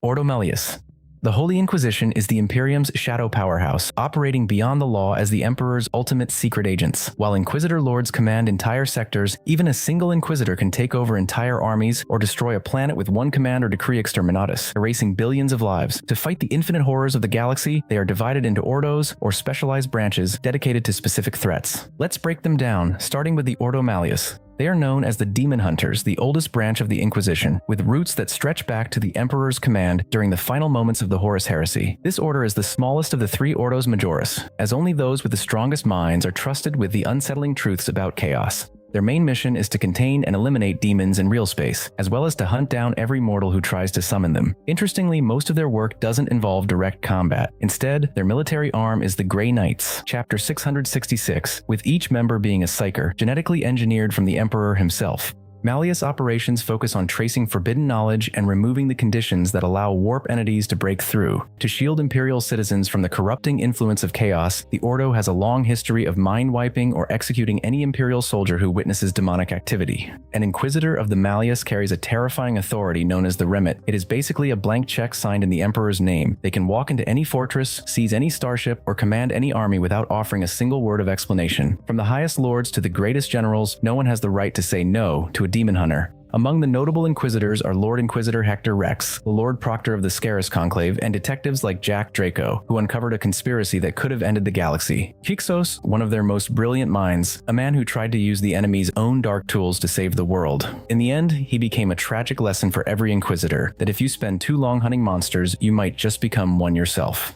Ordo Malleus. The Holy Inquisition is the Imperium's shadow powerhouse, operating beyond the law as the Emperor's ultimate secret agents. While Inquisitor lords command entire sectors, even a single Inquisitor can take over entire armies or destroy a planet with one command or decree exterminatus, erasing billions of lives. To fight the infinite horrors of the galaxy, they are divided into Ordos, or specialized branches, dedicated to specific threats. Let's break them down, starting with the Ordo Malleus. They are known as the Demon Hunters, the oldest branch of the Inquisition, with roots that stretch back to the Emperor's command during the final moments of the Horus Heresy. This order is the smallest of the three Ordos Majoris, as only those with the strongest minds are trusted with the unsettling truths about chaos. Their main mission is to contain and eliminate demons in real space, as well as to hunt down every mortal who tries to summon them. Interestingly, most of their work doesn't involve direct combat. Instead, their military arm is the Grey Knights, Chapter 666, with each member being a psyker, genetically engineered from the Emperor himself. Malleus operations focus on tracing forbidden knowledge and removing the conditions that allow warp entities to break through. To shield Imperial citizens from the corrupting influence of chaos, the Ordo has a long history of mind-wiping or executing any Imperial soldier who witnesses demonic activity. An Inquisitor of the Malleus carries a terrifying authority known as the Remit. It is basically a blank check signed in the Emperor's name. They can walk into any fortress, seize any starship, or command any army without offering a single word of explanation. From the highest lords to the greatest generals, no one has the right to say no to a demon hunter. Among the notable Inquisitors are Lord Inquisitor Hector Rex, the Lord Proctor of the Sicarius Conclave, and detectives like Jack Draco, who uncovered a conspiracy that could have ended the galaxy. Hyksos, one of their most brilliant minds, a man who tried to use the enemy's own dark tools to save the world. In the end, he became a tragic lesson for every Inquisitor, that if you spend too long hunting monsters, you might just become one yourself.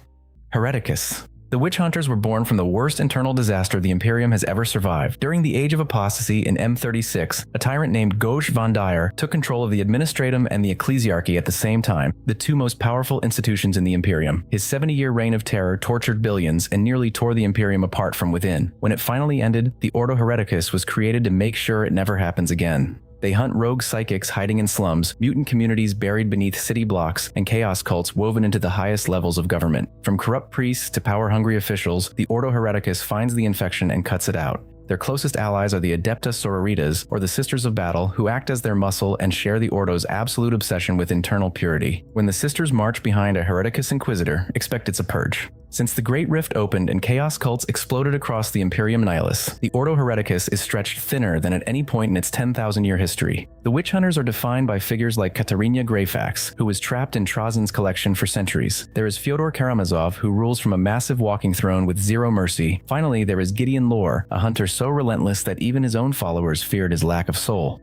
Hereticus. The witch hunters were born from the worst internal disaster the Imperium has ever survived. During the Age of Apostasy in M36, a tyrant named Gosh von Dyer took control of the Administratum and the Ecclesiarchy at the same time, the two most powerful institutions in the Imperium. His 70-year reign of terror tortured billions and nearly tore the Imperium apart from within. When it finally ended, the Ordo Hereticus was created to make sure it never happens again. They hunt rogue psychics hiding in slums, mutant communities buried beneath city blocks, and chaos cults woven into the highest levels of government. From corrupt priests to power-hungry officials, the Ordo Hereticus finds the infection and cuts it out. Their closest allies are the Adepta Sororitas, or the Sisters of Battle, who act as their muscle and share the Ordo's absolute obsession with internal purity. When the sisters march behind a Hereticus Inquisitor, expect it's a purge. Since the Great Rift opened and chaos cults exploded across the Imperium Nihilus, the Ordo Hereticus is stretched thinner than at any point in its 10,000-year history. The witch hunters are defined by figures like Katarina Greyfax, who was trapped in Trajan's collection for centuries. There is Fyodor Karamazov, who rules from a massive walking throne with zero mercy. Finally, there is Gideon Lore, a hunter so relentless that even his own followers feared his lack of soul.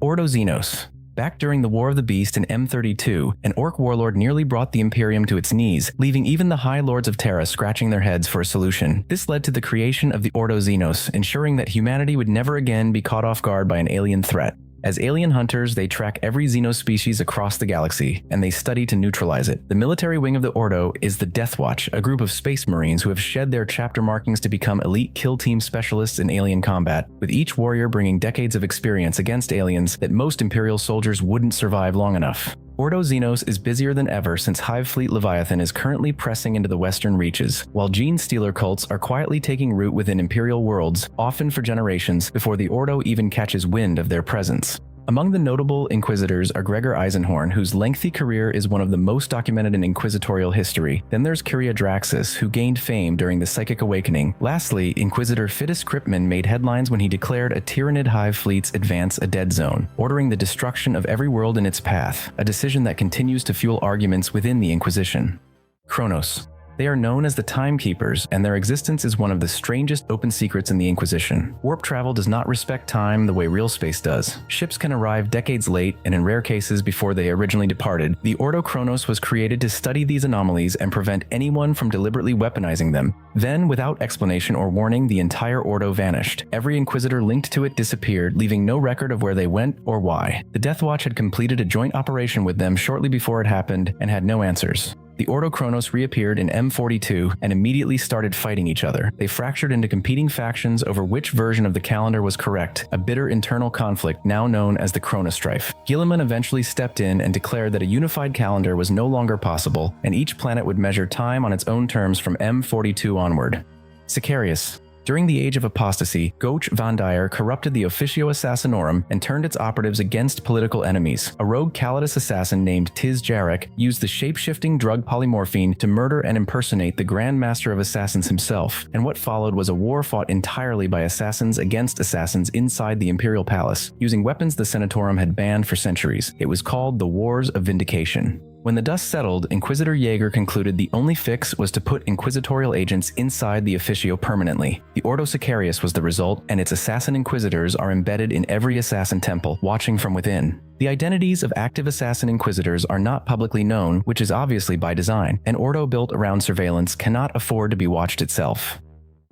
Ordo Xenos. Back during the War of the Beast in M32, an orc warlord nearly brought the Imperium to its knees, leaving even the High Lords of Terra scratching their heads for a solution. This led to the creation of the Ordo Xenos, ensuring that humanity would never again be caught off guard by an alien threat. As alien hunters, they track every Xeno species across the galaxy, and they study to neutralize it. The military wing of the Ordo is the Death Watch, a group of space marines who have shed their chapter markings to become elite kill team specialists in alien combat, with each warrior bringing decades of experience against aliens that most Imperial soldiers wouldn't survive long enough. Ordo Xenos is busier than ever since Hive Fleet Leviathan is currently pressing into the western reaches, while gene stealer cults are quietly taking root within Imperial worlds, often for generations, before the Ordo even catches wind of their presence. Among the notable Inquisitors are Gregor Eisenhorn, whose lengthy career is one of the most documented in inquisitorial history. Then there's Kyria Draxus, who gained fame during the Psychic Awakening. Lastly, Inquisitor Fidus Kryptman made headlines when he declared a Tyranid Hive fleet's advance a dead zone, ordering the destruction of every world in its path, a decision that continues to fuel arguments within the Inquisition. Chronos. They are known as the Timekeepers, and their existence is one of the strangest open secrets in the Inquisition. Warp travel does not respect time the way real space does. Ships can arrive decades late, and in rare cases before they originally departed. The Ordo Chronos was created to study these anomalies and prevent anyone from deliberately weaponizing them. Then, without explanation or warning, the entire Ordo vanished. Every Inquisitor linked to it disappeared, leaving no record of where they went or why. The Death Watch had completed a joint operation with them shortly before it happened and had no answers. The Ordo Chronos reappeared in M42 and immediately started fighting each other. They fractured into competing factions over which version of the calendar was correct, a bitter internal conflict now known as the Chronostrife. Guilliman eventually stepped in and declared that a unified calendar was no longer possible, and each planet would measure time on its own terms from M42 onward. Sicarius. During the Age of Apostasy, Goch von Dyer corrupted the Officio Assassinorum and turned its operatives against political enemies. A rogue Calidus assassin named Tiz Jarek used the shape-shifting drug polymorphine to murder and impersonate the Grand Master of Assassins himself, and what followed was a war fought entirely by assassins against assassins inside the Imperial Palace, using weapons the Senatorum had banned for centuries. It was called the Wars of Vindication. When the dust settled, Inquisitor Jaeger concluded the only fix was to put inquisitorial agents inside the Officio permanently. The Ordo Sicarius was the result, and its assassin inquisitors are embedded in every assassin temple, watching from within. The identities of active assassin inquisitors are not publicly known, which is obviously by design. An Ordo built around surveillance cannot afford to be watched itself.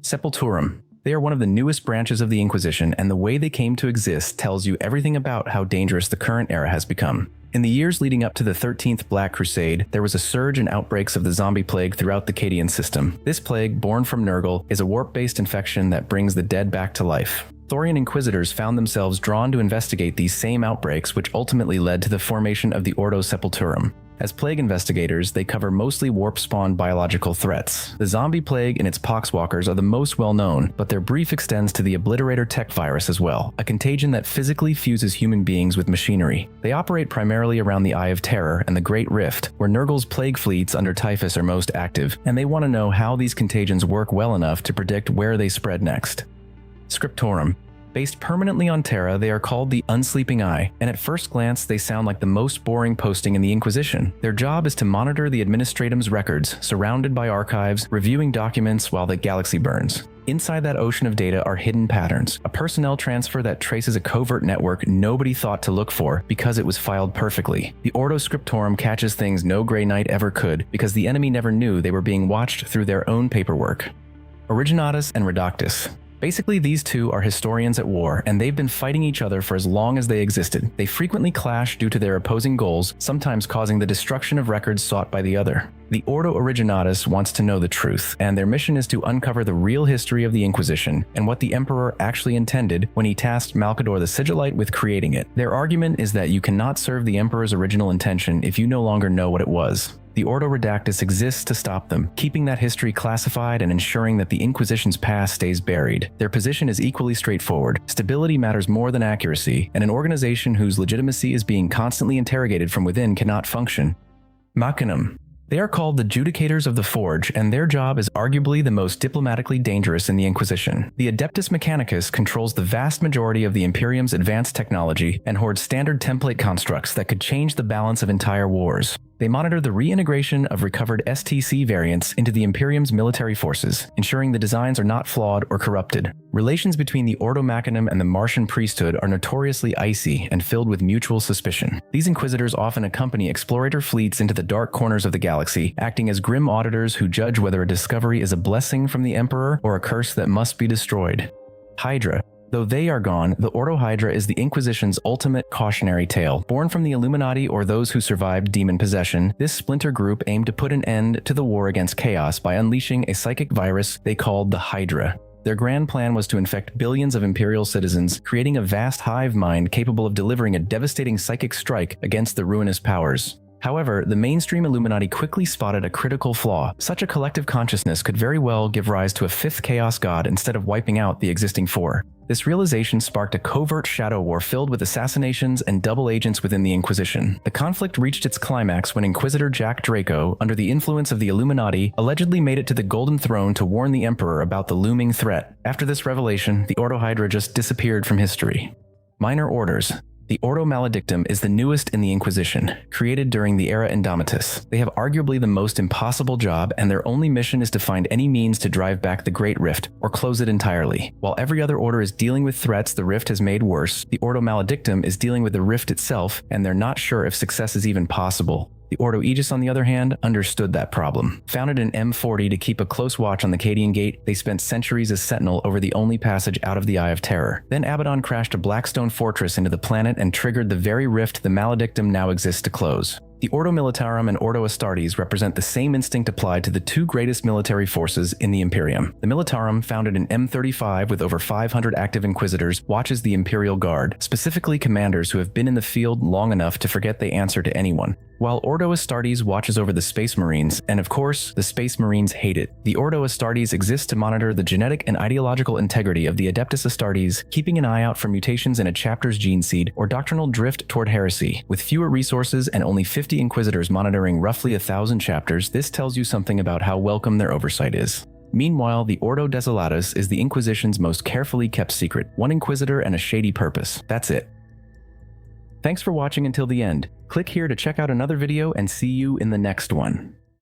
Sepulturum. They are one of the newest branches of the Inquisition, and the way they came to exist tells you everything about how dangerous the current era has become. In the years leading up to the 13th Black Crusade, there was a surge in outbreaks of the zombie plague throughout the Cadian system. This plague, born from Nurgle, is a warp-based infection that brings the dead back to life. Thorian Inquisitors found themselves drawn to investigate these same outbreaks, which ultimately led to the formation of the Ordo Sepulturum. As plague investigators, they cover mostly warp-spawned biological threats. The zombie plague and its poxwalkers are the most well-known, but their brief extends to the Obliterator tech virus as well, a contagion that physically fuses human beings with machinery. They operate primarily around the Eye of Terror and the Great Rift, where Nurgle's plague fleets under Typhus are most active, and they want to know how these contagions work well enough to predict where they spread next. Scriptorum. Based permanently on Terra, they are called the Unsleeping Eye, and at first glance they sound like the most boring posting in the Inquisition. Their job is to monitor the Administratum's records, surrounded by archives, reviewing documents while the galaxy burns. Inside that ocean of data are hidden patterns, a personnel transfer that traces a covert network nobody thought to look for because it was filed perfectly. The Ordo Scriptorum catches things no Grey Knight ever could because the enemy never knew they were being watched through their own paperwork. Originatus and Redactus. Basically, these two are historians at war, and they've been fighting each other for as long as they existed. They frequently clash due to their opposing goals, sometimes causing the destruction of records sought by the other. The Ordo Originatus wants to know the truth, and their mission is to uncover the real history of the Inquisition and what the Emperor actually intended when he tasked Malcador the Sigillite with creating it. Their argument is that you cannot serve the Emperor's original intention if you no longer know what it was. The Ordo Redactus exists to stop them, keeping that history classified and ensuring that the Inquisition's past stays buried. Their position is equally straightforward. Stability matters more than accuracy, and an organization whose legitimacy is being constantly interrogated from within cannot function. Machinum. They are called the Judicators of the Forge, and their job is arguably the most diplomatically dangerous in the Inquisition. The Adeptus Mechanicus controls the vast majority of the Imperium's advanced technology and hoards standard template constructs that could change the balance of entire wars. They monitor the reintegration of recovered STC variants into the Imperium's military forces, ensuring the designs are not flawed or corrupted. Relations between the Ordo Machinum and the Martian priesthood are notoriously icy and filled with mutual suspicion. These Inquisitors often accompany explorator fleets into the dark corners of the galaxy, acting as grim auditors who judge whether a discovery is a blessing from the Emperor or a curse that must be destroyed. Hydra. Though they are gone, the Ordo Hydra is the Inquisition's ultimate cautionary tale. Born from the Illuminati or those who survived demon possession, this splinter group aimed to put an end to the war against chaos by unleashing a psychic virus they called the Hydra. Their grand plan was to infect billions of Imperial citizens, creating a vast hive mind capable of delivering a devastating psychic strike against the ruinous powers. However, the mainstream Illuminati quickly spotted a critical flaw. Such a collective consciousness could very well give rise to a fifth Chaos God instead of wiping out the existing four. This realization sparked a covert shadow war filled with assassinations and double agents within the Inquisition. The conflict reached its climax when Inquisitor Jack Draco, under the influence of the Illuminati, allegedly made it to the Golden Throne to warn the Emperor about the looming threat. After this revelation, the Ordo Hydra just disappeared from history. Minor Orders. The Ordo Maledictum is the newest in the Inquisition, created during the Era Indomitus. They have arguably the most impossible job, and their only mission is to find any means to drive back the Great Rift, or close it entirely. While every other order is dealing with threats the Rift has made worse, the Ordo Maledictum is dealing with the Rift itself, and they're not sure if success is even possible. The Ordo Aegis, on the other hand, understood that problem. Founded in M40 to keep a close watch on the Cadian Gate, they spent centuries as sentinel over the only passage out of the Eye of Terror. Then Abaddon crashed a Blackstone fortress into the planet and triggered the very rift the Maledictum now exists to close. The Ordo Militarum and Ordo Astartes represent the same instinct applied to the two greatest military forces in the Imperium. The Militarum, founded in M35 with over 500 active Inquisitors, watches the Imperial Guard, specifically commanders who have been in the field long enough to forget they answer to anyone. While Ordo Astartes watches over the Space Marines, and of course, the Space Marines hate it, the Ordo Astartes exists to monitor the genetic and ideological integrity of the Adeptus Astartes, keeping an eye out for mutations in a chapter's gene seed or doctrinal drift toward heresy. With fewer resources and only 50 Inquisitors monitoring roughly 1,000 chapters, this tells you something about how welcome their oversight is. Meanwhile, the Ordo Desolatus is the Inquisition's most carefully kept secret, one Inquisitor and a shady purpose. That's it. Thanks for watching until the end. Click here to check out another video and see you in the next one.